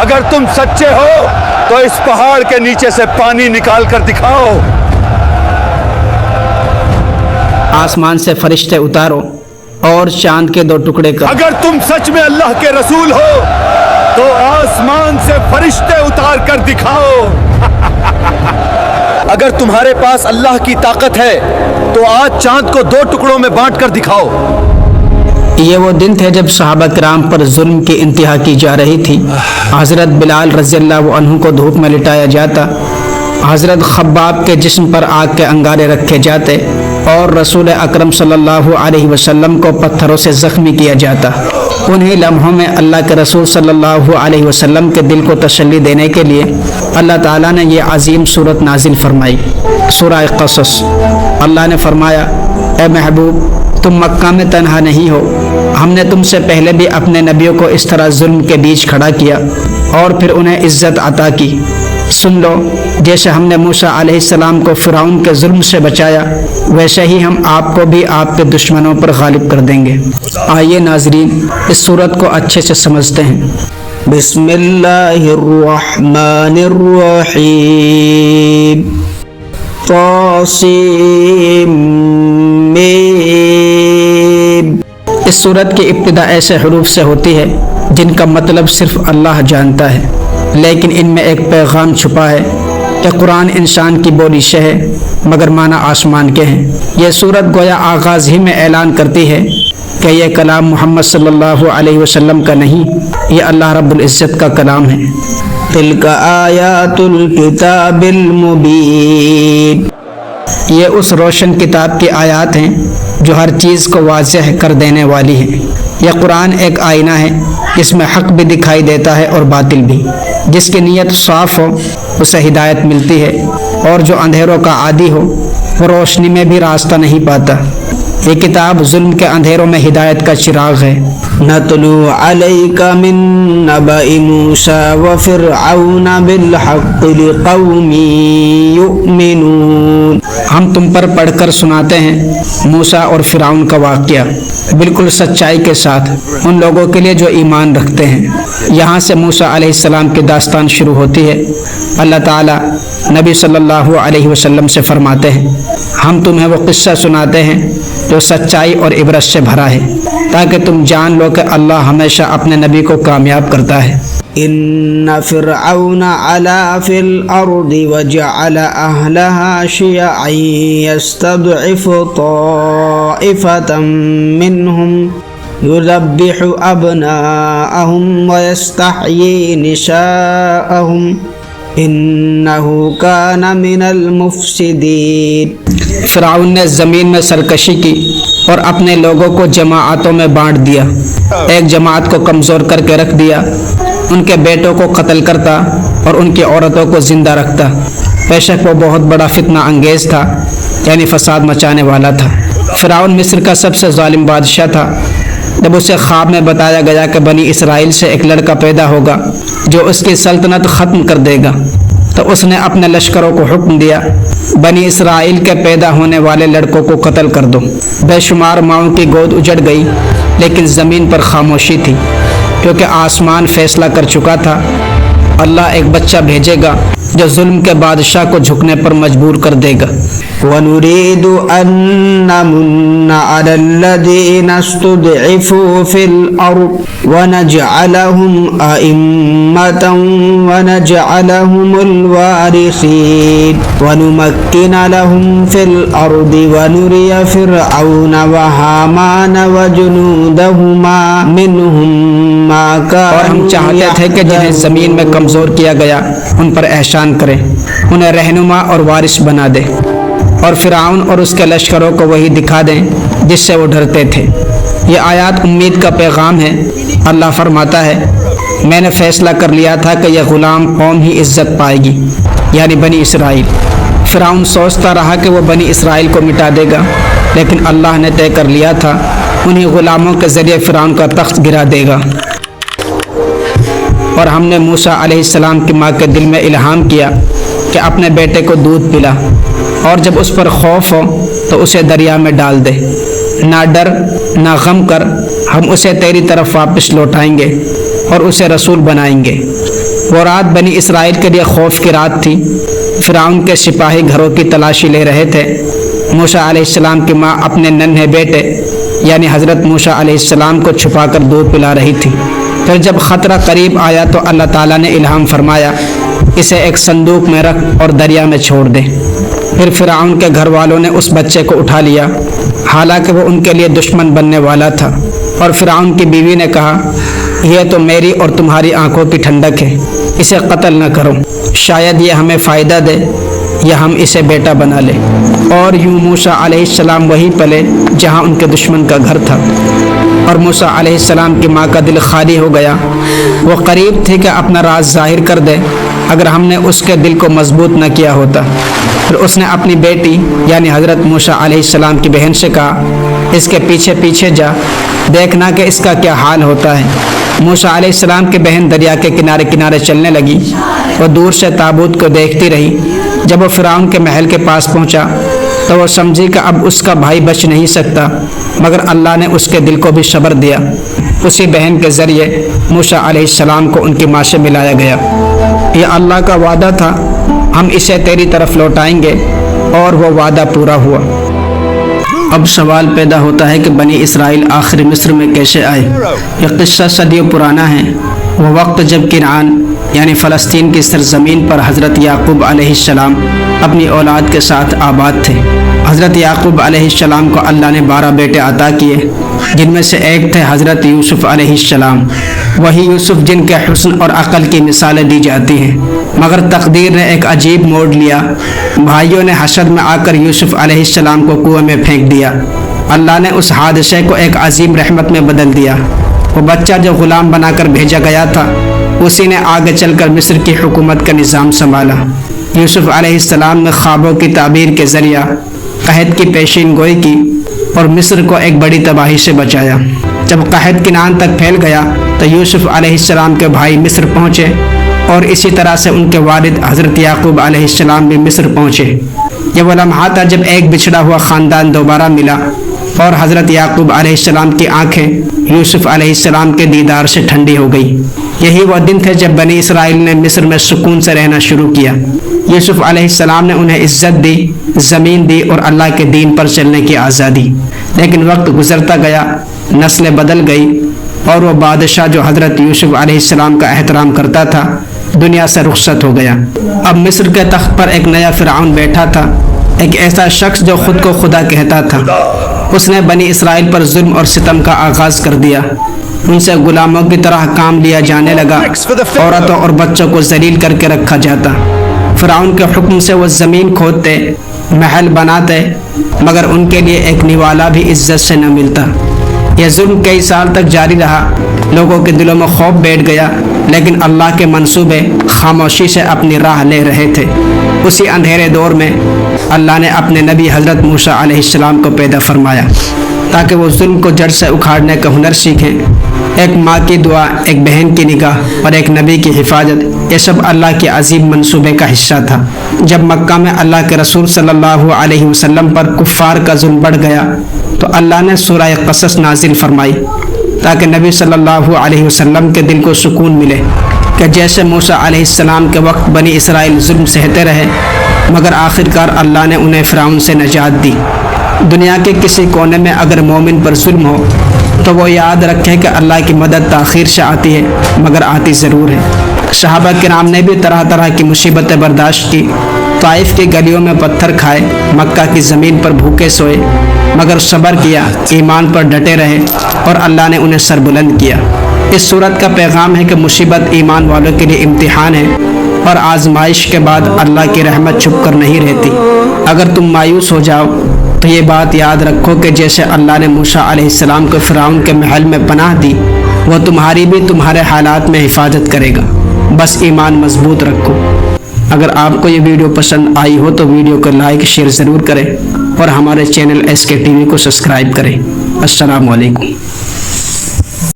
اگر تم سچے ہو تو اس پہاڑ کے نیچے سے پانی نکال کر دکھاؤ۔ آسمان سے فرشتے اتارو اور چاند کے 2 ٹکڑے کرو۔ اگر تم سچ میں اللہ کے رسول ہو تو آسمان سے فرشتے اتار کر دکھاؤ۔ اگر تمہارے پاس اللہ کی طاقت ہے تو آج چاند کو 2 ٹکڑوں میں بانٹ کر دکھاؤ۔ یہ وہ دن تھے جب صحابہ کرام پر ظلم کی انتہا کی جا رہی تھی۔ حضرت بلال رضی اللہ عنہ کو دھوپ میں لٹایا جاتا، حضرت خباب کے جسم پر آگ کے انگارے رکھے جاتے اور رسول اکرم صلی اللہ علیہ وسلم کو پتھروں سے زخمی کیا جاتا۔ انہی لمحوں میں اللہ کے رسول صلی اللہ علیہ وسلم کے دل کو تسلی دینے کے لیے اللہ تعالیٰ نے یہ عظیم صورت نازل فرمائی، سورہ قصص۔ اللہ نے فرمایا، اے محبوب، تم مکہ میں تنہا نہیں ہو، ہم نے تم سے پہلے بھی اپنے نبیوں کو اس طرح ظلم کے بیچ کھڑا کیا اور پھر انہیں عزت عطا کی۔ سن لو، جیسے ہم نے موسیٰ علیہ السلام کو فرعون کے ظلم سے بچایا، ویسے ہی ہم آپ کو بھی آپ کے دشمنوں پر غالب کر دیں گے۔ آئیے ناظرین اس صورت کو اچھے سے سمجھتے ہیں۔ بسم اللہ الرحمن الرحیم، طاسم میم۔ اس صورت کی ابتدا ایسے حروف سے ہوتی ہے جن کا مطلب صرف اللہ جانتا ہے، لیکن ان میں ایک پیغام چھپا ہے کہ قرآن انسان کی بولی سے ہے مگر معنی آسمان کے ہیں۔ یہ صورت گویا آغاز ہی میں اعلان کرتی ہے کہ یہ کلام محمد صلی اللہ علیہ وسلم کا نہیں، یہ اللہ رب العزت کا کلام ہے۔ تلک آیات الکتاب المبین، یہ اس روشن کتاب کی آیات ہیں جو ہر چیز کو واضح کر دینے والی ہیں۔ یہ قرآن ایک آئینہ ہے جس میں حق بھی دکھائی دیتا ہے اور باطل بھی۔ جس کی نیت صاف ہو اسے ہدایت ملتی ہے، اور جو اندھیروں کا عادی ہو وہ روشنی میں بھی راستہ نہیں پاتا۔ یہ کتاب ظلم کے اندھیروں میں ہدایت کا چراغ ہے۔ نتلو علیک من نبأ موسیٰ وفرعون بالحق لقوم یؤمنون، ہم تم پر پڑھ کر سناتے ہیں موسیٰ اور فرعون کا واقعہ بالکل سچائی کے ساتھ ان لوگوں کے لیے جو ایمان رکھتے ہیں۔ یہاں سے موسیٰ علیہ السلام کی داستان شروع ہوتی ہے۔ اللہ تعالیٰ نبی صلی اللہ علیہ وسلم سے فرماتے ہیں، ہم تمہیں وہ قصہ سناتے ہیں جو سچائی اور عبرت سے بھرا ہے، تاکہ تم جان لو کہ اللہ ہمیشہ اپنے نبی کو کامیاب کرتا ہے۔ ان فرعون علا فی الارض وجعل اہلها شیعا یستضعف طائفة منهم یذبح ابناءهم ویستحیی نساءهم انہ کان من المفسدین۔ فرعون نے زمین میں سرکشی کی اور اپنے لوگوں کو جماعتوں میں بانٹ دیا، ایک جماعت کو کمزور کر کے رکھ دیا، ان کے بیٹوں کو قتل کرتا اور ان کی عورتوں کو زندہ رکھتا۔ بے شک وہ بہت بڑا فتنہ انگیز تھا، یعنی فساد مچانے والا تھا۔ فرعون مصر کا سب سے ظالم بادشاہ تھا۔ جب اسے خواب میں بتایا گیا کہ بنی اسرائیل سے ایک لڑکا پیدا ہوگا جو اس کی سلطنت ختم کر دے گا، تو اس نے اپنے لشکروں کو حکم دیا، بنی اسرائیل کے پیدا ہونے والے لڑکوں کو قتل کر دو۔ بے شمار ماؤں کی گود اجڑ گئی، لیکن زمین پر خاموشی تھی، کیونکہ آسمان فیصلہ کر چکا تھا اللہ ایک بچہ بھیجے گا جو ظلم کے بادشاہ کو جھکنے پر مجبور کر دے گا۔ وَنُرِيدُ أَن نَّمُنَّ عَلَى الَّذِينَ اسْتُضْعِفُوا فِي الْأَرْضِ وَنَجْعَلَهُمْ أَئِمَّةً وَنَجْعَلَهُمُ الْوَارِثِينَ وَنُمَكِّنَ لَهُمْ فِي الْأَرْضِ وَنُرِيَ فِرْعَوْنَ وَهَامَانَ وَجُنُودَهُمَا مِنْهُمْ مَا كَانُوا۔ اور ہم چاہتے تھے کہ جنہیں زمین میں کمزور کیا گیا ان پر احسان کرے، انہیں رہنما اور وارث بنا دے، اور فرعون اور اس کے لشکروں کو وہی دکھا دیں جس سے وہ ڈرتے تھے۔ یہ آیات امید کا پیغام ہے۔ اللہ فرماتا ہے، میں نے فیصلہ کر لیا تھا کہ یہ غلام قوم ہی عزت پائے گی، یعنی بنی اسرائیل۔ فرعون سوچتا رہا کہ وہ بنی اسرائیل کو مٹا دے گا، لیکن اللہ نے طے کر لیا تھا انہی غلاموں کے ذریعے فرعون کا تخت گرا دے گا۔ اور ہم نے موسیٰ علیہ السلام کی ماں کے دل میں الہام کیا کہ اپنے بیٹے کو دودھ پلا، اور جب اس پر خوف ہو تو اسے دریا میں ڈال دے، نہ ڈر نہ غم کر، ہم اسے تیری طرف واپس لوٹائیں گے اور اسے رسول بنائیں گے۔ وہ رات بنی اسرائیل کے لیے خوف کی رات تھی۔ فرعون کے سپاہی گھروں کی تلاشی لے رہے تھے۔ موسیٰ علیہ السلام کی ماں اپنے ننھے بیٹے یعنی حضرت موسیٰ علیہ السلام کو چھپا کر دودھ پلا رہی تھی۔ پھر جب خطرہ قریب آیا تو اللہ تعالیٰ نے الہام فرمایا، اسے ایک صندوق میں رکھ اور دریا میں چھوڑ دے۔ پھر فرعون کے گھر والوں نے اس بچے کو اٹھا لیا، حالانکہ وہ ان کے لیے دشمن بننے والا تھا۔ اور فرعون کی بیوی نے کہا، یہ تو میری اور تمہاری آنکھوں کی ٹھنڈک ہے، اسے قتل نہ کرو، شاید یہ ہمیں فائدہ دے یا ہم اسے بیٹا بنا لیں۔ اور یوں موسیٰ علیہ السلام وہیں پلے جہاں ان کے دشمن کا گھر تھا۔ اور موسیٰ علیہ السلام کی ماں کا دل خالی ہو گیا۔ وہ قریب تھی کہ اپنا راز ظاہر کر دے اگر ہم نے اس کے دل کو مضبوط نہ کیا ہوتا۔ پھر اس نے اپنی بیٹی یعنی حضرت موسیٰ علیہ السلام کی بہن سے کہا، اس کے پیچھے پیچھے جا، دیکھنا کہ اس کا کیا حال ہوتا ہے۔ موسیٰ علیہ السلام کی بہن دریا کے کنارے کنارے چلنے لگی۔ وہ دور سے تابوت کو دیکھتی رہی۔ جب وہ فرعون کے محل کے پاس پہنچا تو وہ سمجھی کہ اب اس کا بھائی بچ نہیں سکتا، مگر اللہ نے اس کے دل کو بھی صبر دیا۔ اسی بہن کے ذریعے موسیٰ علیہ السلام کو ان کی ماں سے ملایا گیا۔ یہ اللہ کا وعدہ تھا، ہم اسے تیری طرف لوٹائیں گے، اور وہ وعدہ پورا ہوا۔ اب سوال پیدا ہوتا ہے کہ بنی اسرائیل آخر مصر میں کیسے آئے؟ یہ قصہ صدیوں پرانا ہے۔ وہ وقت جب کنعان یعنی فلسطین کی سرزمین پر حضرت یعقوب علیہ السلام اپنی اولاد کے ساتھ آباد تھے۔ حضرت یعقوب علیہ السلام کو اللہ نے 12 بیٹے عطا کیے، جن میں سے ایک تھے حضرت یوسف علیہ السلام۔ وہی یوسف جن کے حسن اور عقل کی مثالیں دی جاتی ہیں، مگر تقدیر نے ایک عجیب موڑ لیا۔ بھائیوں نے حسد میں آ کر یوسف علیہ السلام کو کنویں میں پھینک دیا۔ اللہ نے اس حادثے کو ایک عظیم رحمت میں بدل دیا۔ وہ بچہ جو غلام بنا کر بھیجا گیا تھا، اسی نے آگے چل کر مصر کی حکومت کا نظام سنبھالا۔ یوسف علیہ السلام نے خوابوں کی تعبیر کے ذریعہ قحط کی پیشین گوئی کی اور مصر کو ایک بڑی تباہی سے بچایا۔ جب قحط کنعان تک پھیل گیا تو یوسف علیہ السلام کے بھائی مصر پہنچے، اور اسی طرح سے ان کے والد حضرت یعقوب علیہ السلام بھی مصر پہنچے۔ یہ وہ لمحہ تھا جب ایک بچھڑا ہوا خاندان دوبارہ ملا، اور حضرت یعقوب علیہ السلام کی آنکھیں یوسف علیہ السلام کے دیدار سے ٹھنڈی ہو گئی۔ یہی وہ دن تھے جب بنی اسرائیل نے مصر میں سکون سے رہنا شروع کیا۔ یوسف علیہ السلام نے انہیں عزت دی، زمین دی اور اللہ کے دین پر چلنے کی آزادی۔ لیکن وقت گزرتا گیا، نسلیں بدل گئی، اور وہ بادشاہ جو حضرت یوسف علیہ السلام کا احترام کرتا تھا دنیا سے رخصت ہو گیا۔ اب مصر کے تخت پر ایک نیا فرعون بیٹھا تھا، ایک ایسا شخص جو خود کو خدا کہتا تھا۔ اس نے بنی اسرائیل پر ظلم اور ستم کا آغاز کر دیا۔ ان سے غلاموں کی طرح کام لیا جانے لگا، عورتوں اور بچوں کو ذلیل کر کے رکھا جاتا۔ فرعون کے حکم سے وہ زمین کھودتے، محل بناتے، مگر ان کے لیے ایک نوالا بھی عزت سے نہ ملتا۔ یہ ظلم کئی سال تک جاری رہا، لوگوں کے دلوں میں خوف بیٹھ گیا، لیکن اللہ کے منصوبے خاموشی سے اپنی راہ لے رہے تھے۔ اسی اندھیرے دور میں اللہ نے اپنے نبی حضرت موسیٰ علیہ السلام کو پیدا فرمایا تاکہ وہ ظلم کو جڑ سے اکھاڑنے کا ہنر سیکھیں۔ ایک ماں کی دعا، ایک بہن کی نگاہ اور ایک نبی کی حفاظت، یہ سب اللہ کے عظیم منصوبے کا حصہ تھا۔ جب مکہ میں اللہ کے رسول صلی اللہ علیہ وسلم پر کفار کا ظلم بڑھ گیا تو اللہ نے سورہ قصص نازل فرمائی تاکہ نبی صلی اللہ علیہ وسلم کے دل کو سکون ملے کہ جیسے موسیٰ علیہ السلام کے وقت بنی اسرائیل ظلم سہتے رہے، مگر آخرکار اللہ نے انہیں فرعون سے نجات دی۔ دنیا کے کسی کونے میں اگر مومن پر ظلم ہو تو وہ یاد رکھے کہ اللہ کی مدد تاخیر سے آتی ہے، مگر آتی ضرور ہے۔ صحابہ کرام نے بھی طرح طرح کی مصیبتیں برداشت کی، طائف کی گلیوں میں پتھر کھائے، مکہ کی زمین پر بھوکے سوئے، مگر صبر کیا، ایمان پر ڈٹے رہے، اور اللہ نے انہیں سر بلند کیا۔ اس صورت کا پیغام ہے کہ مصیبت ایمان والوں کے لیے امتحان ہے، اور آزمائش کے بعد اللہ کی رحمت چھپ کر نہیں رہتی۔ اگر تم مایوس ہو جاؤ تو یہ بات یاد رکھو کہ جیسے اللہ نے موسیٰ علیہ السلام کو فرعون کے محل میں پناہ دی، وہ تمہاری بھی تمہارے حالات میں حفاظت کرے گا۔ بس ایمان مضبوط رکھو۔ اگر آپ کو یہ ویڈیو پسند آئی ہو تو ویڈیو کو لائک شیئر ضرور کریں، اور ہمارے چینل SK TV کو سبسکرائب کریں۔ السلام علیکم۔